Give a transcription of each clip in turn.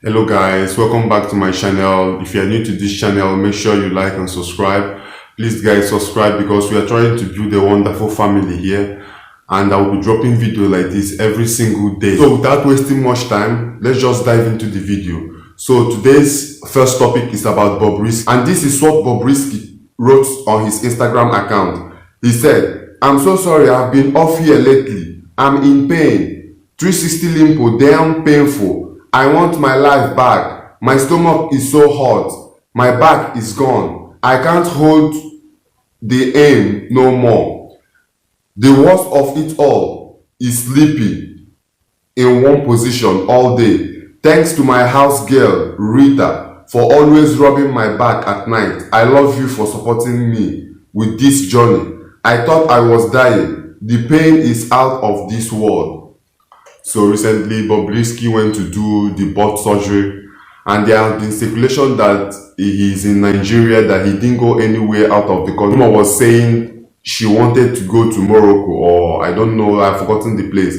Hello guys, welcome back to my channel. If you are new to this channel, make sure you like and subscribe. Please guys, subscribe because we are trying to build a wonderful family here, and I will be dropping video like this every single day. So without wasting much time, let's just dive into the video. So today's first topic is about Bobrisky, and this is what Bobrisky wrote on his Instagram account. He said, "I'm so sorry I've been off here lately. I'm in pain. 360 limpo, damn painful. I want my life back. My stomach is so hot. My back is gone. I can't hold the aim no more. The worst of it all is sleeping in one position all day. Thanks to my house girl, Rita, for always rubbing my back at night. I love you for supporting me with this journey. I thought I was dying. The pain is out of this world." So recently, Bobrisky went to do the butt surgery, and there has been speculation that he is in Nigeria, that he didn't go anywhere out of the country. Mama was saying she wanted to go to Morocco, or I don't know, I've forgotten the place,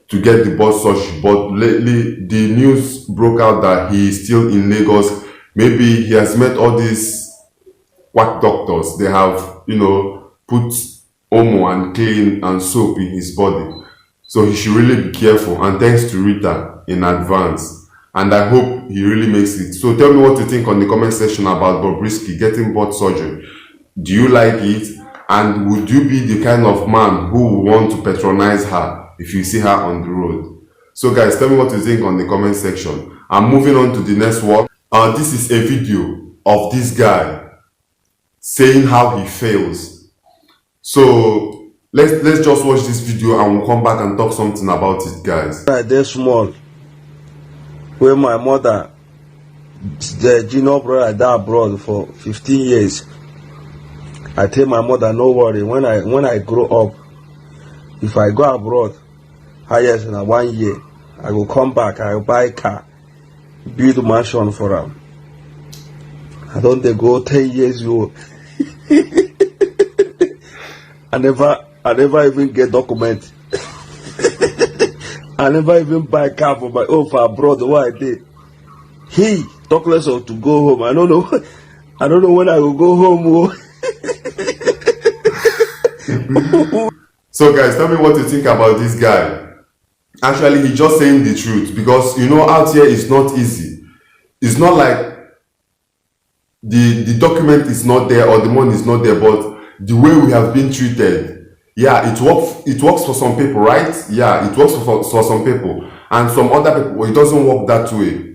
to get the butt surgery. But lately, the news broke out that he is still in Lagos. Maybe he has met all these quack doctors. They have, put Omo and clean and soap in his body. So he should really be careful, and thanks to Rita in advance. And I hope he really makes it. So tell me what you think on the comment section about Bobrisky getting butt surgery. Do you like it? And would you be the kind of man who would want to patronize her if you see her on the road? So guys, tell me what you think on the comment section. I'm moving on to the next one. This is a video of this guy saying how he fails. So let's just watch this video and we'll come back and talk something about it, guys. They're small. Where my mother, the junior brother, died abroad for 15 years. I tell my mother, no worry. When I grow up, if I go abroad, highest in 1 year, I will come back. I will buy a car, build a mansion for them. I don't they go 10 years old. I never even get document. I never even buy a car for my own for abroad. What I did. He talk less of to go home. I don't know. I don't know when I will go home. So guys, tell me what you think about this guy. Actually, he's just saying the truth, because out here it's not easy. It's not like the document is not there or the money is not there, but the way we have been treated, yeah, it works for some people, right? Yeah, it works for some people, and some other people it doesn't work that way.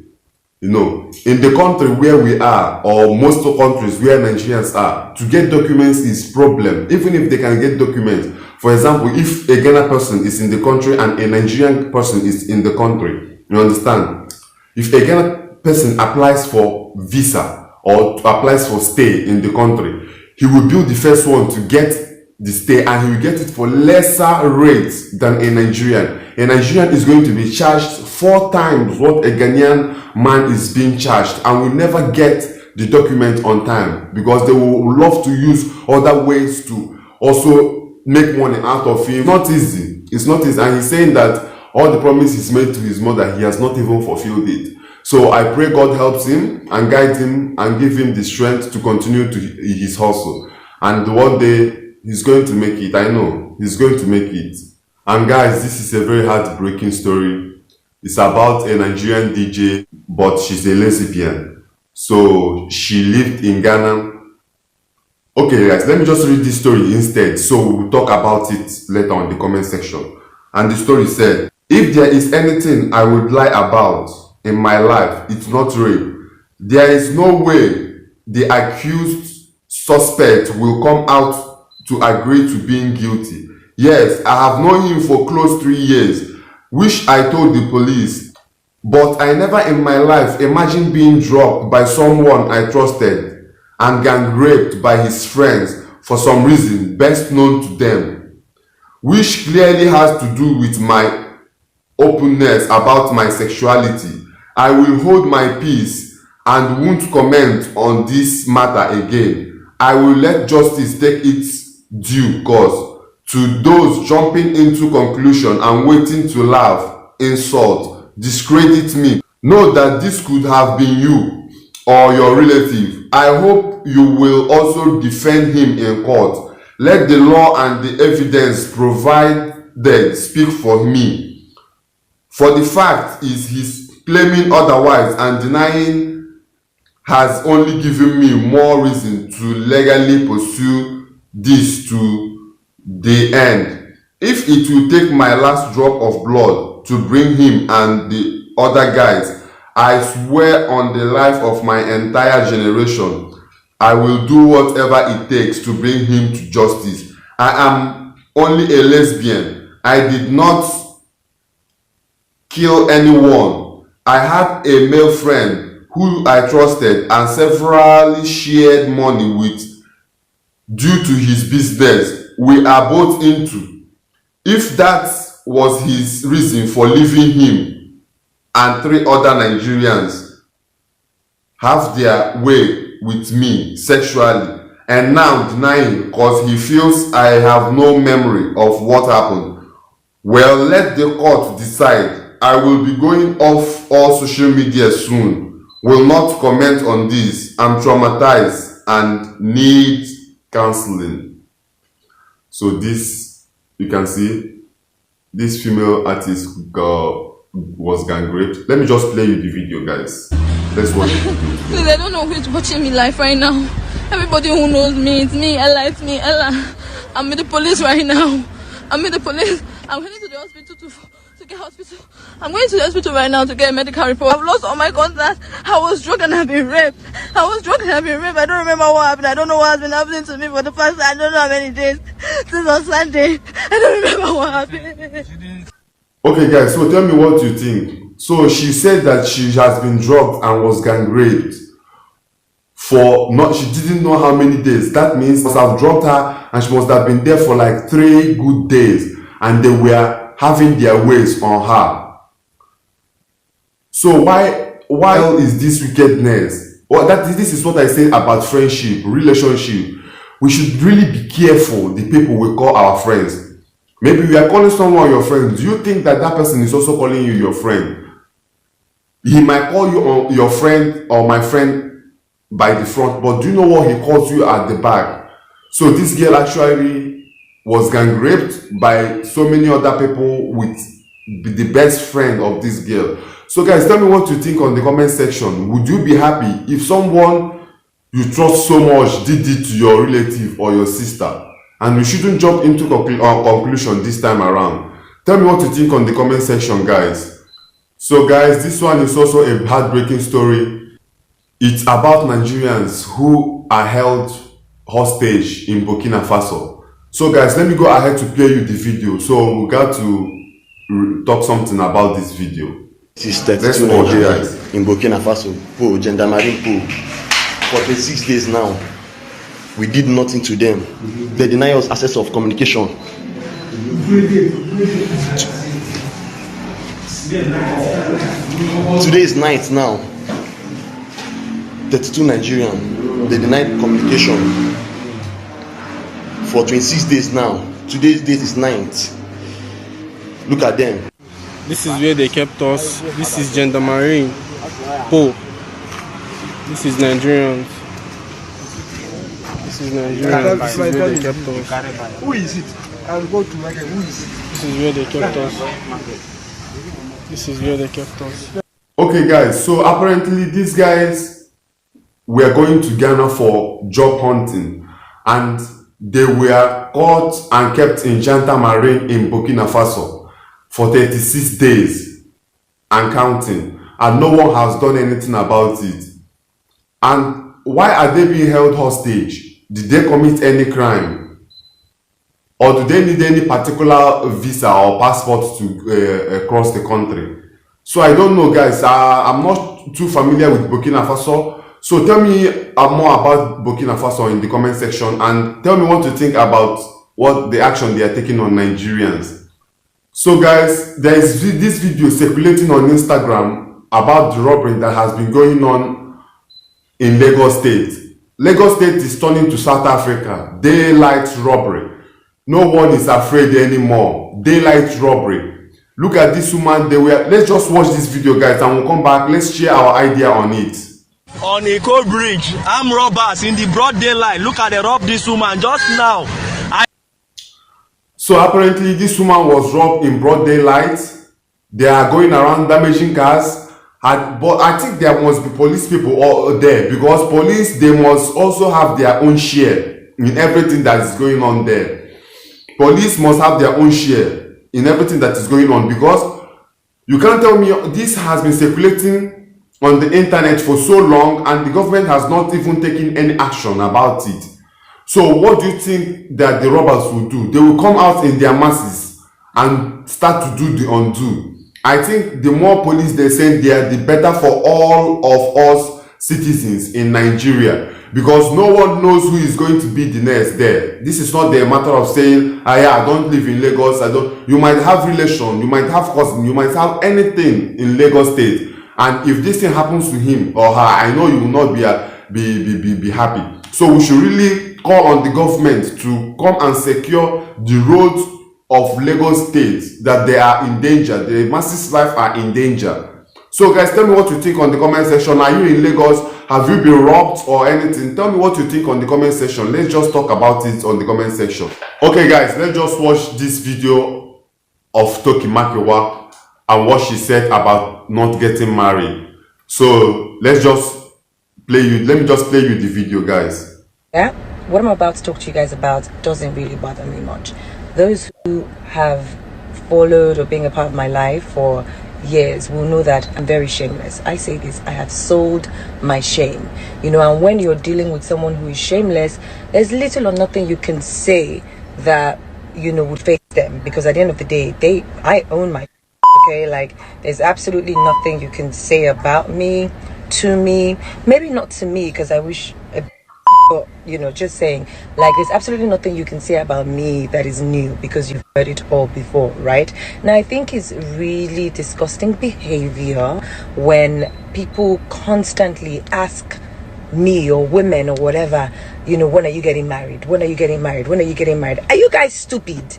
In the country where we are, or most of countries where Nigerians are, to get documents is problem. Even if they can get documents, for example, if a Ghana person is in the country and a Nigerian person is in the country, you understand? If a Ghana person applies for visa or applies for stay in the country, he will be the first one to get the stay, and he will get it for lesser rates than a Nigerian. A Nigerian is going to be charged 4 times what a Ghanaian man is being charged, and will never get the document on time, because they will love to use other ways to also make money out of him. Not easy. It's not easy. And he's saying that all the promises made to his mother, he has not even fulfilled it. So I pray God helps him and guides him and give him the strength to continue to his hustle. And one day he's going to make it. I know he's going to make it. And guys, this is a very heartbreaking story. It's about a Nigerian DJ, but she's a lesbian. So she lived in Ghana. Okay guys, let me just read this story instead, so we'll talk about it later on in the comment section. And the story said, "If there is anything I would lie about in my life, it's not rape. There is no way the accused suspect will come out to agree to being guilty. Yes, I have known him for close 3 years, which I told the police, but I never in my life imagined being dropped by someone I trusted and gang raped by his friends for some reason best known to them, which clearly has to do with my openness about my sexuality. I will hold my peace and won't comment on this matter again. I will let justice take its due course. To those jumping into conclusion and waiting to laugh, insult, discredit me, Know that this could have been you or your relative. I hope you will also defend him in court. Let the law and the evidence provided speak for me. For the fact is his claiming otherwise and denying has only given me more reason to legally pursue this to the end. If it will take my last drop of blood to bring him and the other guys, I swear on the life of my entire generation, I will do whatever it takes to bring him to justice. I am only a lesbian. I did not kill anyone. I had a male friend who I trusted and severally shared money with due to his business we are both into. If that was his reason for leaving him and 3 other Nigerians have their way with me sexually and now denying because he feels I have no memory of what happened, well, let the court decide. I will be going off all social media soon. Will not comment on this. I'm traumatized and need counseling. So this, you can see, this female artist was gang raped. Let me just play you the video, guys. Let's watch it. Please, I don't know who's watching me live right now. Everybody who knows me, it's me, Ella, it's me, Ella. I'm with the police right now. I'm with the police. I'm heading to the hospital to get hospital. I'm going to the hospital right now to get a medical report. I've lost all my contacts. I was drunk and I've been raped. I don't remember what happened. I don't know what has been happening to me for the past, I don't know how many days. Since on Sunday. I don't remember what happened. Okay, guys, so tell me what you think. So she said that she has been drugged and was gang raped for she didn't know how many days. That means she must have drugged her and she must have been there for like 3 good days and they were having their ways on her. So why is this wickedness? Well, this is what I say about friendship, relationship. We should really be careful the people we call our friends. Maybe we are calling someone your friend. Do you think that that person is also calling you your friend? He might call you your friend or my friend by the front, but do you know what he calls you at the back? So this girl actually was gang raped by so many other people with the best friend of this girl. So guys, tell me what you think on the comment section. Would you be happy if someone you trust so much did it to your relative or your sister? And you shouldn't jump into conclusion this time around. Tell me what you think on the comment section, guys. So guys, this one is also a heartbreaking story. It's about Nigerians who are held hostage in Burkina Faso. So guys, let me go ahead to play you the video. So we got to talk something about this video. This is 32 Nigerians in Burkina Faso, Gendarmerie Pool. For 26 days now, we did nothing to them. They deny us access of communication. Today is night now. 32 Nigerians, they denied communication for 26 days now. Today's date is 9th. Look at them. This is where they kept us. This is Gendarmerie Pool. This is Nigerians. This is Nigeria. This is where they kept us. Who is it? I'll go to Michael. Who is it? This is where they kept us. This is where they kept us. Okay guys, so apparently these guys were going to Ghana for job hunting and they were caught and kept in Gendarmerie in Burkina Faso for 36 days and counting, and no one has done anything about it. And why are they being held hostage? Did they commit any crime? Or do they need any particular visa or passport to cross the country? So I don't know, guys. I'm not too familiar with Burkina Faso. So tell me more about Burkina Faso in the comment section and tell me what you think about what the action they are taking on Nigerians. So guys, there is this video circulating on Instagram about the robbery that has been going on in Lagos State. Lagos State is turning to South Africa. Daylight robbery. No one is afraid anymore. Daylight robbery. Look at this woman. Let's just watch this video, guys, and we'll come back. Let's share our idea on it. On Eko Bridge, armed robbers in the broad daylight. Look at they rob this woman just now. So apparently this woman was robbed in broad daylight. They are going around damaging cars. But I think there must be police people all there, because police, they must also have their own share in everything that is going on there. Police must have their own share in everything that is going on, because you can't tell me this has been circulating on the internet for so long and the government has not even taken any action about it. So what do you think that the robbers will do? They will come out in their masses and start to do the undo. I think the more police they send there, the better for all of us citizens in Nigeria, because no one knows who is going to be the next there. This is not a matter of saying, yeah, I don't live in Lagos. You might have relation, you might have cousin, you might have anything in Lagos State. And if this thing happens to him or her, I know you will not be happy. So we should really call on the government to come and secure the roads of Lagos State, that they are in danger. The masses' life are in danger. So guys, tell me what you think on the comment section. Are you in Lagos? Have you been robbed or anything? Tell me what you think on the comment section. Let's just talk about it on the comment section. Okay guys, let's just watch this video of Toki Makiwa and what she said about not getting married. So let's just let me just play you the video, guys. Yeah, what I'm about to talk to you guys about doesn't really bother me much. Those who have followed or been a part of my life for years will know that I'm very shameless. I say this, I have sold my shame. You know, and when you're dealing with someone who is shameless, there's little or nothing you can say that, you know, would face them, because at the end of the day, I own my okay, like there's absolutely nothing you can say about me, to me, maybe not to me, because I wish but you know, just saying, like there's absolutely nothing you can say about me that is new, because you've heard it all before, right? Now I think it's really disgusting behavior when people constantly ask me or women or whatever, you know, when are you getting married? When are you getting married? When are you getting married? Are you guys stupid?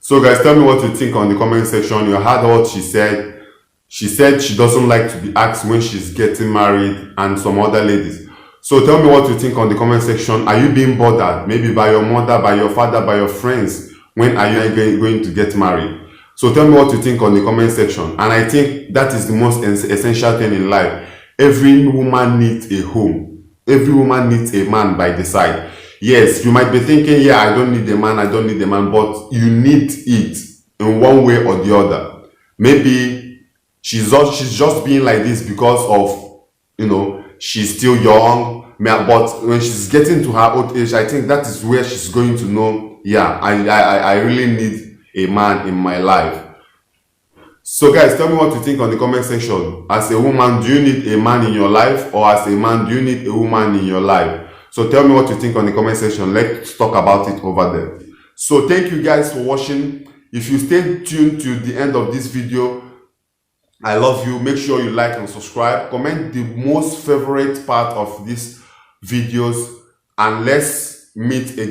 So guys, tell me what you think on the comment section. You heard what she said. She said she doesn't like to be asked when she's getting married, and some other ladies. So tell me what you think on the comment section. Are you being bothered, maybe by your mother, by your father, by your friends? When are you going to get married? So tell me what you think on the comment section. And I think that is the most essential thing in life. Every woman needs a home. Every woman needs a man by the side. Yes, you might be thinking, yeah, I don't need a man, I don't need a man, but you need it in one way or the other. Maybe she's just being like this because of, you know, she's still young, but when she's getting to her old age, I think that is where she's going to know, yeah, I really need a man in my life. So guys, tell me what you think on the comment section. As a woman, do you need a man in your life? Or as a man, do you need a woman in your life? So tell me what you think on the comment section. Let's talk about it over there. So thank you guys for watching. If you stay tuned to the end of this video, I love you. Make sure you like and subscribe. Comment the most favorite part of these videos, and let's meet again.